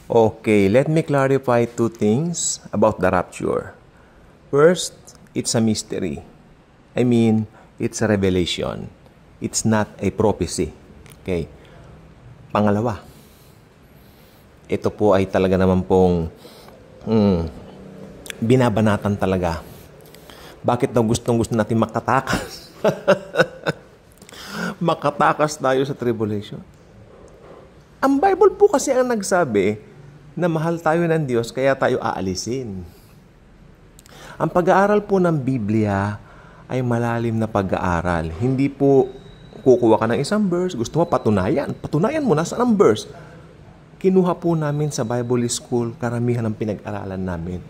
Okay, let me clarify two things about the rapture. First, it's a mystery. I mean, it's a revelation. It's not a prophecy. Okay. Pangalawa, ito po ay talaga naman pong binabanatan talaga. Bakit daw gustong-gusto natin makatakas? Makatakas tayo sa tribulation. Ang Bible po kasi ang nagsabi na mahal tayo ng Diyos kaya tayo aalisin. Ang pag-aaral po ng Biblia ay malalim na pag-aaral. Hindi po kukuha ka ng isang verse, gusto mo patunayan. Patunayan mo, nasaan ang verse? Kinuha po namin sa Bible School, karamihan ng pinag-aralan namin.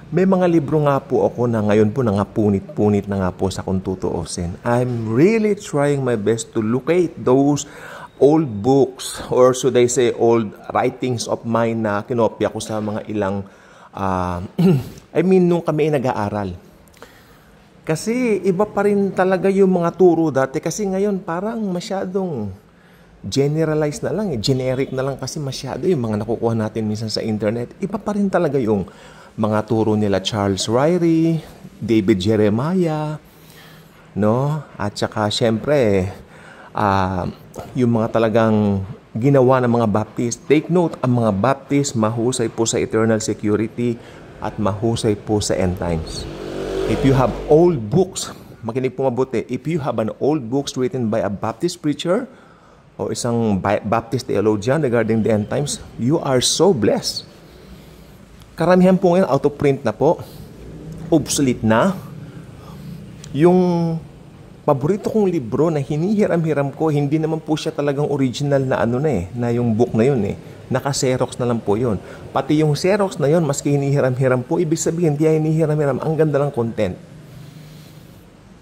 May mga libro nga po ako na ngayon po nangapunit-punit na nga po sa kung tutuusin. I'm really trying my best to locate those old books, or should I say old writings of mine na kinopya ko sa mga ilang, nung kami nag-aaral. Kasi iba pa rin talaga yung mga turo dati. Kasi ngayon parang masyadong generalized na lang. Generic na lang kasi masyado yung mga nakukuha natin minsan sa internet. Iba pa rin talaga yung mga turo nila Charles Ryrie, David Jeremiah, no? At saka syempre, yung mga talagang ginawa ng mga Baptist. Take note, ang mga Baptist mahusay po sa eternal security at mahusay po sa end times. If you have old books, makinig po mabuti, if you have an old books written by a Baptist preacher o isang Baptist theologian regarding the end times, you are so blessed. Karamihan po ngayon out of print na po, obsolete na. Yung paborito kong libro na hinihiram-hiram ko, hindi naman po siya talagang original na na yung book na yun Naka-Xerox na lang po yun. Pati yung Xerox na yun, maski hinihiram-hiram po, ibig sabihin, kaya hinihiram-hiram, ang ganda ng content.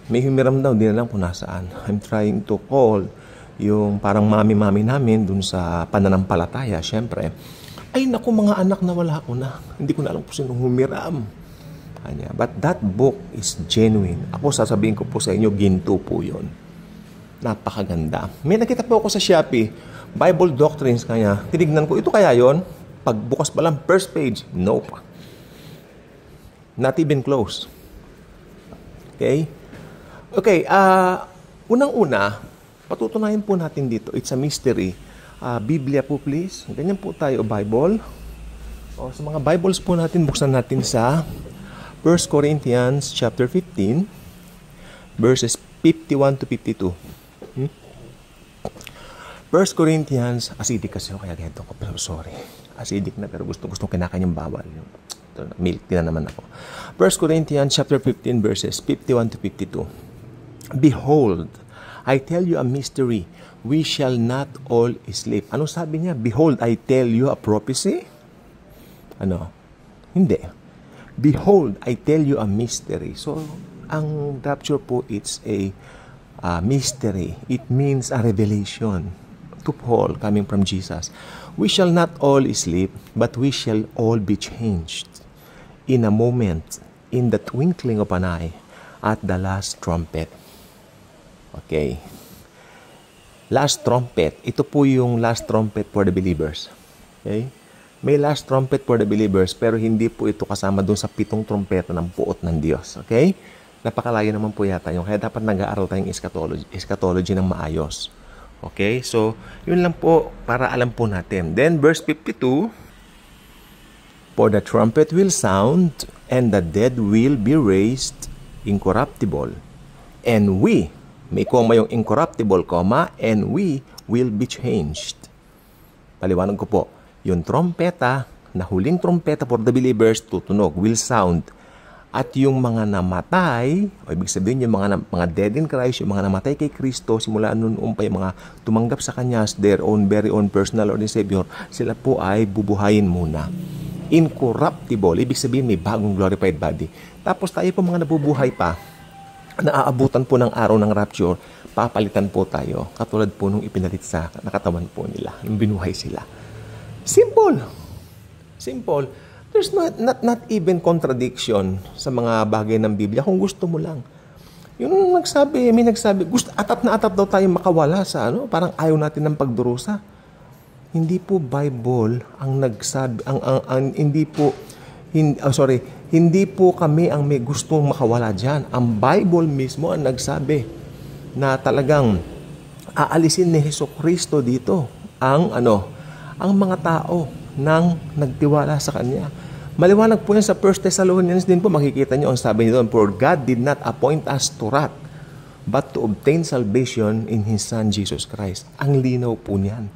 May humiram daw, di na lang po nasaan. I'm trying to call yung parang mami-mami namin dun sa pananampalataya, syempre. Ay naku, mga anak na wala ko na. Hindi ko na alam kung sino humiram. Kanya. But that book is genuine. Ako sasabihin ko po sa inyo, ginto po yun. Napakaganda. May nakita po ako sa Shopee, Bible Doctrines kanya. Tinignan ko, ito kaya yon? Pagbukas pa lang, first page. Nope. Not even close. Okay? Okay, unang-una, patutunayan po natin dito, it's a mystery. Biblia po please. Ganyan po tayo, Bible. O, sa mga Bibles po natin, buksan natin sa 1 Corinthians chapter 15, verses 51 to 52. 1 Corinthians, acidic kasi ako, kaya ganito ko, pero sorry. Acidic na, pero gusto kinakanyang bawal. Ito, milk na naman ako. 1 Corinthians chapter 15, verses 51 to 52. Behold, I tell you a mystery. We shall not all sleep. Ano sabi niya? Behold, I tell you a prophecy? Ano? Hindi. Behold, I tell you a mystery. So, ang rapture po, it's a mystery. It means a revelation to Paul coming from Jesus. We shall not all sleep, but we shall all be changed in a moment, in the twinkling of an eye, at the last trumpet. Okay. Last trumpet. Ito po yung last trumpet for the believers. Okay? May last trumpet for the believers, pero hindi po ito kasama doon sa 7 trumpeta ng puot ng Diyos. Okay? Napakalayo naman po yata yung kaya dapat nag-aaral tayong eschatology ng maayos. Okay? So, yun lang po para alam po natin. Then, verse 52, for the trumpet will sound, and the dead will be raised incorruptible. And we, may koma yung incorruptible, and we will be changed. Paliwanag ko po, yung trompeta, na huling trompeta for the believers, tutunog, will sound. At yung mga namatay, o ibig sabihin yung mga dead in Christ, yung mga namatay kay Kristo, simula noon pa yung mga tumanggap sa Kanya as their own, very own personal Lord and Savior, sila po ay bubuhayin muna. Incorruptible, ibig sabihin may bagong glorified body. Tapos tayo po mga nabubuhay pa, naaabutan po ng araw ng rapture, papalitan po tayo, katulad po nung ipinalit sa nakatawan po nila, nung binuhay sila. Simple. Simple. There's not even contradiction sa mga bagay ng Biblia kung gusto mo lang. Yung may nagsabi, atat na atat daw tayo makawala sa parang ayaw natin ng pagdurusa. Hindi po Bible ang nagsabi, hindi po kami ang may gustong makawala dyan. Ang Bible mismo ang nagsabi na talagang aalisin ni Jesucristo dito ang mga tao nang nagtiwala sa Kanya. Maliwanag po yan sa 1 Thessalonians din po, makikita nyo ang sabi nito, for God did not appoint us to wrath, but to obtain salvation in His Son, Jesus Christ. Ang linaw po niyan.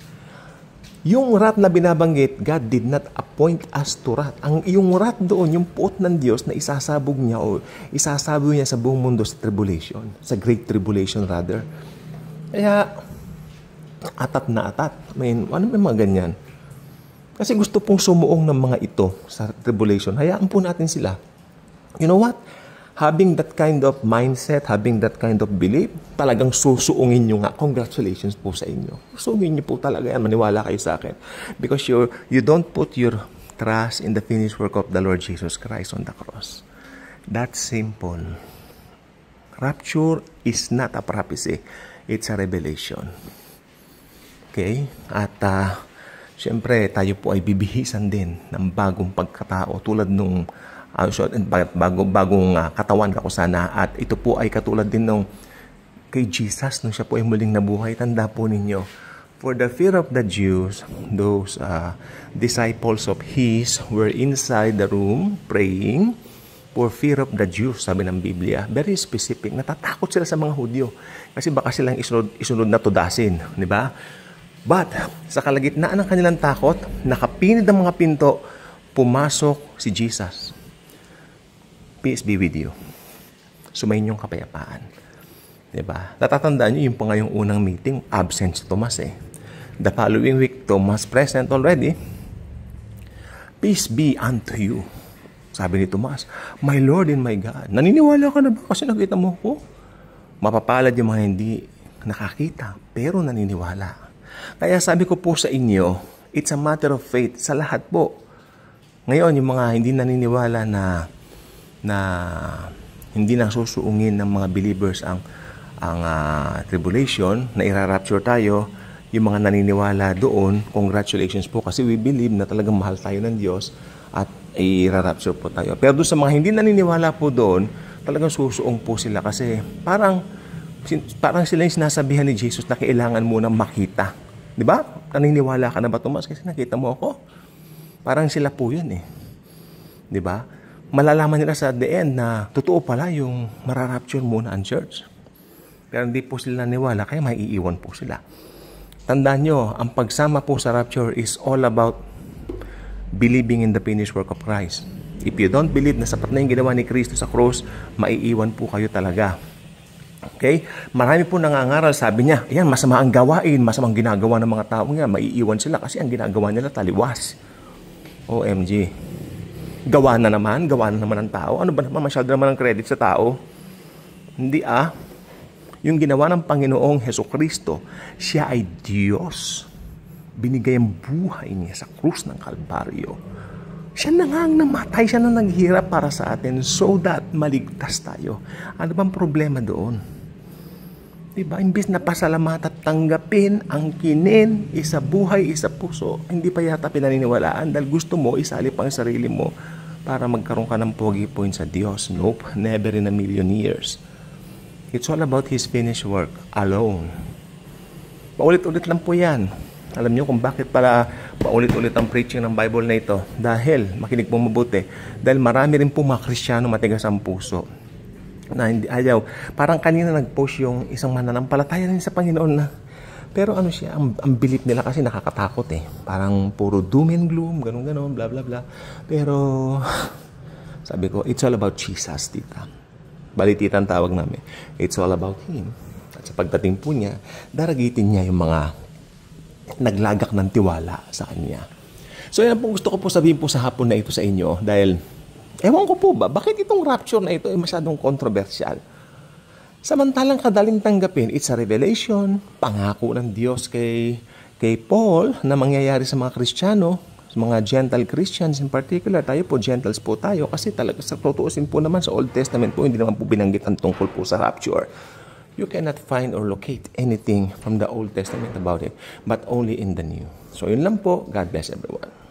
Yung wrath na binabanggit, God did not appoint us to wrath. Yung wrath doon, yung puot ng Diyos na isasabog niya o isasabog niya sa buong mundo sa tribulation, sa great tribulation rather. Kaya, atat na atat. May mga ganyan. Kasi gusto pong sumuong ng mga ito sa tribulation. Hayaan po natin sila. You know what? Having that kind of mindset, having that kind of belief, talagang susuungin nyo nga. Congratulations po sa inyo. Susuungin nyo po talaga yan. Maniwala kayo sa akin. Because you don't put your trust in the finished work of the Lord Jesus Christ on the cross. That's simple. Rapture is not a prophecy. It's a revelation. Okay? At siyempre, tayo po ay bibihisan din ng bagong pagkatao tulad nung bagong katawan ako sana. At ito po ay katulad din nung kay Jesus nung siya po ay muling nabuhay. Tanda po ninyo, for the fear of the Jews, those disciples of His were inside the room praying for fear of the Jews, sabi ng Biblia. Very specific. Natatakot sila sa mga Hudyo kasi baka silang isunod na tudasin. Di ba? But, sa kalagitnaan ng kanilang takot, nakapinid ang mga pinto, pumasok si Jesus. Peace be with you. Sumayin yung kapayapaan. Diba? Natatandaan nyo yung pa ngayong unang meeting, absent si Tomas eh. The following week, Tomas present already. Peace be unto you. Sabi ni Tomas, my Lord and my God. Naniniwala ka na ba kasi nakita mo ko? Mapapalad yung mga hindi nakakita, pero naniniwala. Kaya sabi ko po sa inyo, it's a matter of faith sa lahat po. Ngayon, yung mga hindi naniniwala na hindi na susuungin ng mga believers ang tribulation, na ira-rapture tayo, yung mga naniniwala doon, congratulations po kasi we believe na talagang mahal tayo ng Diyos at ira-rapture po tayo. Pero doon sa mga hindi naniniwala po doon, talagang susuong po sila kasi parang sila yung sinasabihan ni Jesus na kailangan mo nang makita. Di ba? Naniniwala ka na ba, Tomas? Kasi nakita mo ako. Parang sila po yun eh. Di ba? Malalaman nila sa the end na totoo pala yung mararapture muna ang church. Pero hindi po sila naniwala, kaya maiiwan po sila. Tandaan nyo, ang pagsama po sa rapture is all about believing in the finished work of Christ. If you don't believe na sapat na yung ginawa ni Kristo sa cross, maiiwan po kayo talaga. Okay? Marami po nangangaral, sabi niya, ayan, masama ang gawain, masamang ginagawa ng mga tao nga, maiiwan sila kasi ang ginagawa nila taliwas. OMG. Gawa na naman ang tao. Ano ba naman, masyado naman ang credit sa tao? Hindi Yung ginawa ng Panginoong Hesukristo, siya ay Diyos. Binigay ang buhay niya sa krus ng Kalbaryo. Siya na nga ang namatay, siya na naghirap para sa atin so that maligtas tayo. Ano bang problema doon? Diba? Imbis na pasalamat at tanggapin ang kinin, isa buhay, isa puso, hindi pa yata pinaniniwalaan dahil gusto mo isalip ang sarili mo para magkaroon ka ng pogi point sa Diyos. Nope, never in a million years. It's all about His finished work alone. Paulit-ulit lang po yan. Alam niyo kung bakit para paulit-ulit ang preaching ng Bible na ito? Dahil, makinig po mabuti, dahil marami rin po mga Kristiyano matigas ang puso na hindi ayaw. Parang kanina nag-post yung isang mananampalataya rin sa Panginoon na, pero ano siya, ang belief nila kasi nakakatakot eh. Parang puro doom and gloom, ganun-ganun, bla bla bla. Pero, sabi ko, it's all about Jesus, tita. Balitita ang tawag namin. It's all about Him. At sa pagdating po niya, daragitin niya yung mga naglagak ng tiwala sa Kanya. So, yan po gusto ko po sabihin po sa hapon na ito sa inyo dahil, ewan ko po ba, bakit itong rapture na ito ay masyadong kontrobersyal? Samantalang kadaling tanggapin, it's a revelation, pangako ng Diyos kay Paul na mangyayari sa mga Kristiyano, sa mga Gentile Christians in particular. Tayo po, Gentiles po tayo kasi talaga sa tutuusin po naman sa Old Testament po, hindi naman po binanggit ang tungkol po sa rapture. You cannot find or locate anything from the Old Testament about it, but only in the New. So yun lang po. God bless everyone.